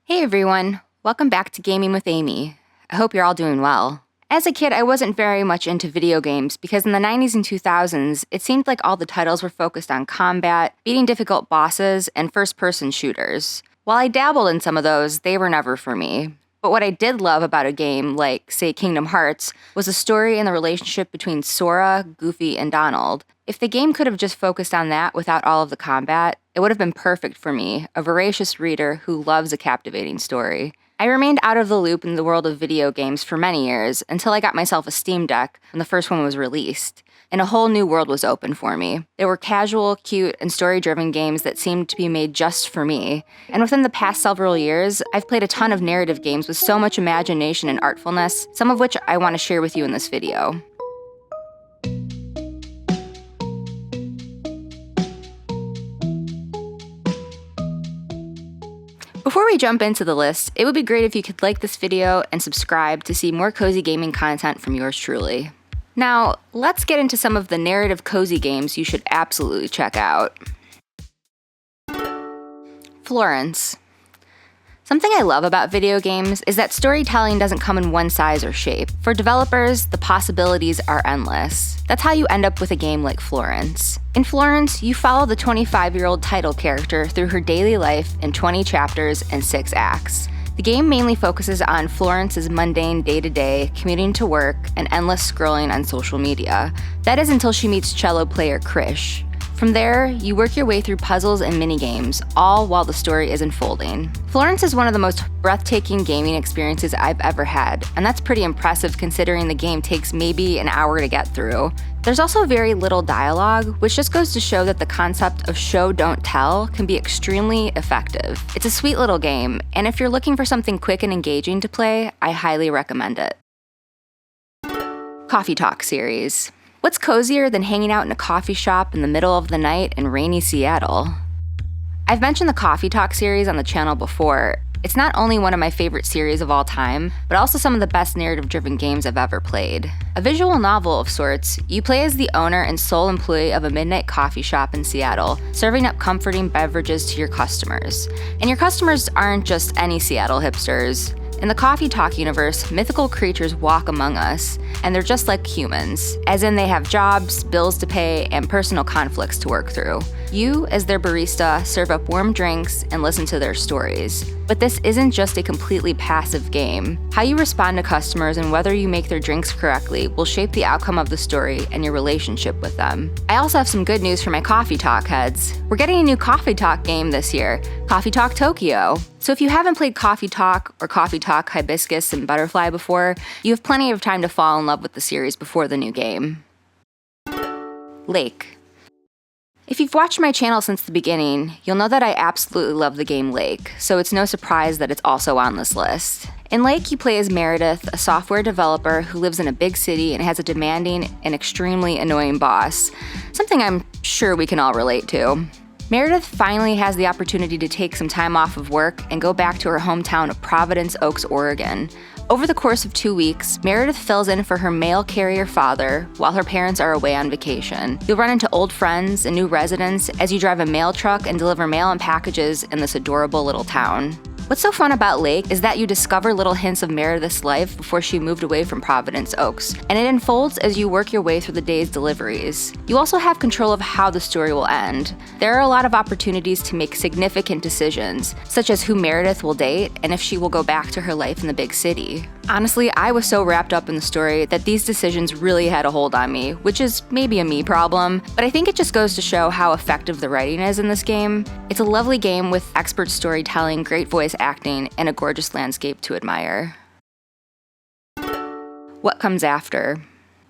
Hey everyone, welcome back to Gaming with Amy. I hope you're all doing well. As a kid, I wasn't very much into video games because in the 90s and 2000s, it seemed like all the titles were focused on combat, beating difficult bosses, and first-person shooters. While I dabbled in some of those, they were never for me. But what I did love about a game like, say, Kingdom Hearts, was the story and the relationship between Sora, Goofy, and Donald. If the game could have just focused on that without all of the combat, it would have been perfect for me, a voracious reader who loves a captivating story. I remained out of the loop in the world of video games for many years until I got myself a Steam Deck when the first one was released, and a whole new world was open for me. There were casual, cute, and story-driven games that seemed to be made just for me. And within the past several years, I've played a ton of narrative games with so much imagination and artfulness, some of which I want to share with you in this video. Before we jump into the list, it would be great if you could like this video and subscribe to see more cozy gaming content from yours truly. Now, let's get into some of the narrative cozy games you should absolutely check out. Florence. Something I love about video games is that storytelling doesn't come in one size or shape. For developers, the possibilities are endless. That's how you end up with a game like Florence. In Florence, you follow the 25-year-old title character through her daily life in 20 chapters and 6 acts. The game mainly focuses on Florence's mundane day-to-day, commuting to work, and endless scrolling on social media. That is until she meets cello player Krish. From there, you work your way through puzzles and minigames, all while the story is unfolding. Florence is one of the most breathtaking gaming experiences I've ever had, and that's pretty impressive considering the game takes maybe an hour to get through. There's also very little dialogue, which just goes to show that the concept of show don't tell can be extremely effective. It's a sweet little game, and if you're looking for something quick and engaging to play, I highly recommend it. Coffee Talk series. What's cozier than hanging out in a coffee shop in the middle of the night in rainy Seattle? I've mentioned the Coffee Talk series on the channel before. It's not only one of my favorite series of all time, but also some of the best narrative-driven games I've ever played. A visual novel of sorts, you play as the owner and sole employee of a midnight coffee shop in Seattle, serving up comforting beverages to your customers. And your customers aren't just any Seattle hipsters. In the Coffee Talk universe, mythical creatures walk among us, and they're just like humans, as in they have jobs, bills to pay, and personal conflicts to work through. You, as their barista, serve up warm drinks and listen to their stories. But this isn't just a completely passive game. How you respond to customers and whether you make their drinks correctly will shape the outcome of the story and your relationship with them. I also have some good news for my Coffee Talk heads. We're getting a new Coffee Talk game this year, Coffee Talk Tokyo. So if you haven't played Coffee Talk or Coffee Talk Hibiscus and Butterfly before, you have plenty of time to fall in love with the series before the new game. Lake. If you've watched my channel since the beginning, you'll know that I absolutely love the game Lake, so it's no surprise that it's also on this list. In Lake, you play as Meredith, a software developer who lives in a big city and has a demanding and extremely annoying boss, something I'm sure we can all relate to. Meredith finally has the opportunity to take some time off of work and go back to her hometown of Providence Oaks, Oregon. Over the course of 2 weeks, Meredith fills in for her mail carrier father while her parents are away on vacation. You'll run into old friends and new residents as you drive a mail truck and deliver mail and packages in this adorable little town. What's so fun about Lake is that you discover little hints of Meredith's life before she moved away from Providence Oaks, and it unfolds as you work your way through the day's deliveries. You also have control of how the story will end. There are a lot of opportunities to make significant decisions, such as who Meredith will date and if she will go back to her life in the big city. Honestly, I was so wrapped up in the story that these decisions really had a hold on me, which is maybe a me problem, but I think it just goes to show how effective the writing is in this game. It's a lovely game with expert storytelling, great voice acting, and a gorgeous landscape to admire. What Comes After.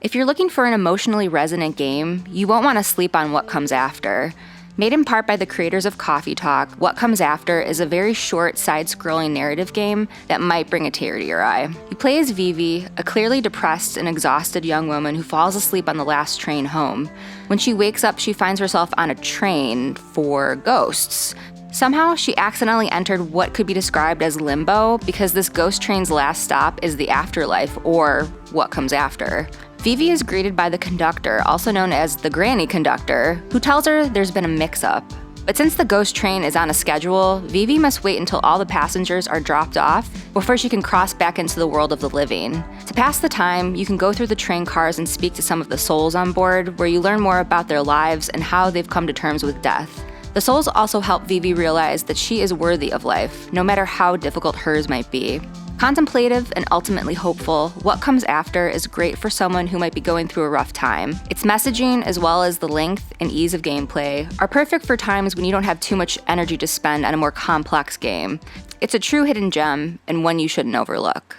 If you're looking for an emotionally resonant game, you won't want to sleep on What Comes After. Made in part by the creators of Coffee Talk, What Comes After is a very short, side-scrolling narrative game that might bring a tear to your eye. You play as Vivi, a clearly depressed and exhausted young woman who falls asleep on the last train home. When she wakes up, she finds herself on a train for ghosts. Somehow, she accidentally entered what could be described as limbo because this ghost train's last stop is the afterlife, or what comes after. Vivi is greeted by the conductor, also known as the granny conductor, who tells her there's been a mix-up. But since the ghost train is on a schedule, Vivi must wait until all the passengers are dropped off before she can cross back into the world of the living. To pass the time, you can go through the train cars and speak to some of the souls on board, where you learn more about their lives and how they've come to terms with death. The souls also help Vivi realize that she is worthy of life, no matter how difficult hers might be. Contemplative and ultimately hopeful, What Comes After is great for someone who might be going through a rough time. Its messaging, as well as the length and ease of gameplay, are perfect for times when you don't have too much energy to spend on a more complex game. It's a true hidden gem, and one you shouldn't overlook.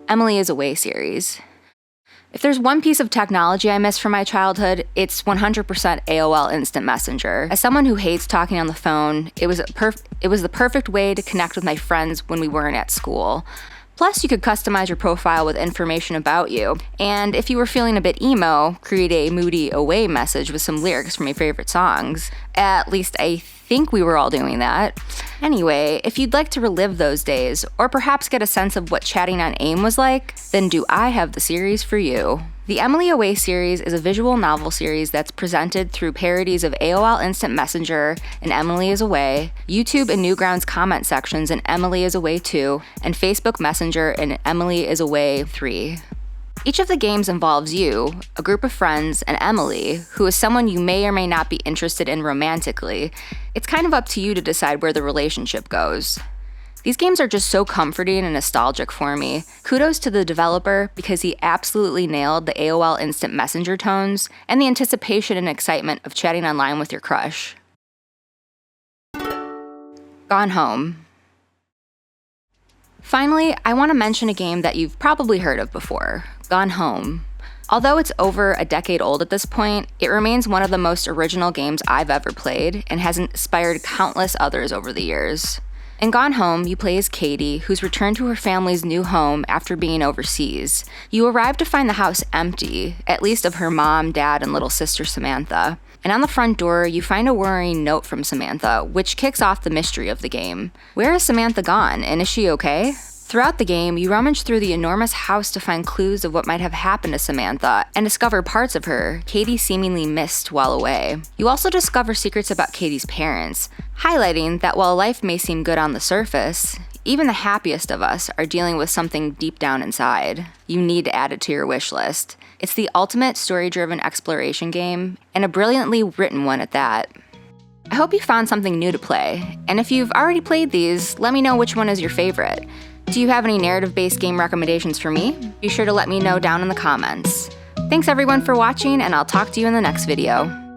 Emily is Away series. If there's one piece of technology I miss from my childhood, it's 100% AOL Instant Messenger. As someone who hates talking on the phone, it was the perfect way to connect with my friends when we weren't at school. Plus, you could customize your profile with information about you. And if you were feeling a bit emo, create a moody away message with some lyrics from your favorite songs. At least I think we were all doing that. Anyway, if you'd like to relive those days, or perhaps get a sense of what chatting on AIM was like, then do I have the series for you. The Emily Away series is a visual novel series that's presented through parodies of AOL Instant Messenger and Emily is Away, YouTube and Newgrounds comment sections in Emily is Away 2, and Facebook Messenger in Emily is Away 3. Each of the games involves you, a group of friends, and Emily, who is someone you may or may not be interested in romantically. It's kind of up to you to decide where the relationship goes. These games are just so comforting and nostalgic for me. Kudos to the developer because he absolutely nailed the AOL Instant Messenger tones and the anticipation and excitement of chatting online with your crush. Gone Home. Finally, I want to mention a game that you've probably heard of before, Gone Home. Although it's over a decade old at this point, it remains one of the most original games I've ever played and has inspired countless others over the years. In Gone Home, you play as Katie, who's returned to her family's new home after being overseas. You arrive to find the house empty, at least of her mom, dad, and little sister Samantha. And on the front door, you find a worrying note from Samantha, which kicks off the mystery of the game. Where is Samantha gone, and is she okay? Throughout the game, you rummage through the enormous house to find clues of what might have happened to Samantha and discover parts of her Katie seemingly missed while away. You also discover secrets about Katie's parents, highlighting that while life may seem good on the surface, even the happiest of us are dealing with something deep down inside. You need to add it to your wish list. It's the ultimate story-driven exploration game, and a brilliantly written one at that. I hope you found something new to play, and if you've already played these, let me know which one is your favorite. Do you have any narrative-based game recommendations for me? Be sure to let me know down in the comments. Thanks everyone for watching, and I'll talk to you in the next video.